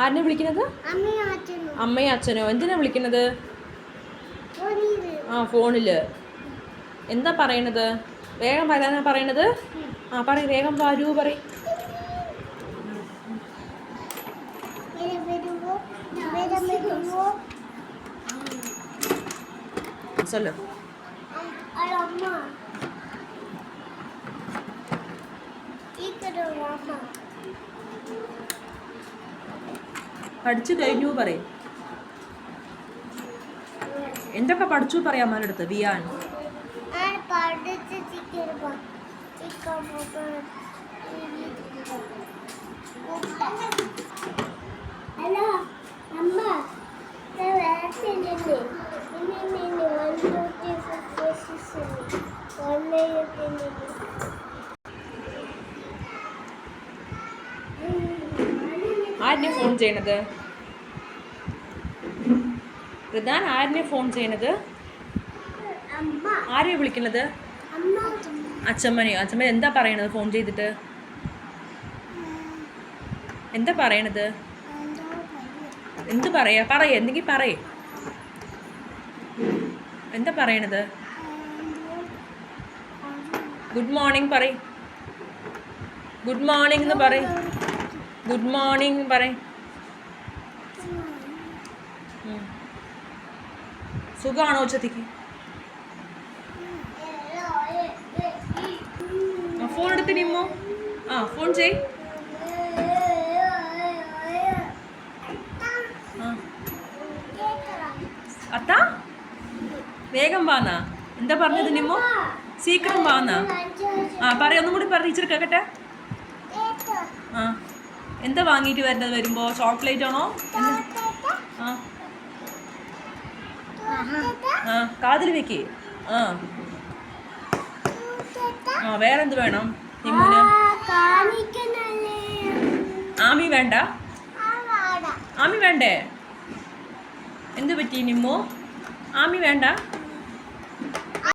ആരെന്നെ വിളിക്കുന്നത്? അമ്മയും അച്ഛനോ? എന്തിനാ വിളിക്കുന്നത്? ആ, ഫോണില്. എന്താ പറയണത്? വേഗം വരാനാ പറയണത്? ആ, പറയും, വേഗം വരൂ പറയും. சொல்லு. പഠിച്ചു കഴിഞ്ഞു പറയും. എന്തൊക്കെ പഠിച്ചു പറയാം അമ്മയുടെ അടുത്ത്? വിയാൻ ആരെന്നെ ഫോൺ ചെയ്യണത്? പ്രധാൻ ആരെന്നെ ഫോൺ ചെയ്യണത്? ആരെയാ വിളിക്കുന്നത്? അച്ഛമ്മനെയോ? അച്ഛമ്മ എന്താ പറയണത് ഫോൺ ചെയ്തിട്ട്? എന്താ പറയണത്? എന്ത് പറയാ? എന്തെങ്കിലും പറയേ. എന്താ പറയണത്? ഗുഡ് മോർണിംഗ് പറയ്. ഗുഡ് മോർണിംഗ് എന്ന് പറയ്. ഗുഡ് മോർണിംഗ് പറയ്. സുഖമാണോ ഉച്ചത്തേക്ക്? ഫോൺ എടുത്ത് നിമ്മോ. ആ, ഫോൺ ചെയ്. അത്താ വേഗം വാന്നാ? എന്താ പറഞ്ഞത് നിമ്മോ? സീക്രം വാന്നാ? ആ, പറ, ഒന്നും കൂടി പറ, ടീച്ചർ കേക്കട്ടെ. ആ, എന്താ വാങ്ങിയിട്ട് വരുന്നത് വരുമ്പോ? ചോക്ലേറ്റ് ആണോ? ആ ആ, കാതിൽ വെക്ക്. ആ ആ, വേറെന്ത് വേണം നിമ്മുന്? ആമി വേണ്ട? ആമി വേണ്ടേ? എന്ത് പറ്റി നിമ്മു? ആമി വേണ്ട?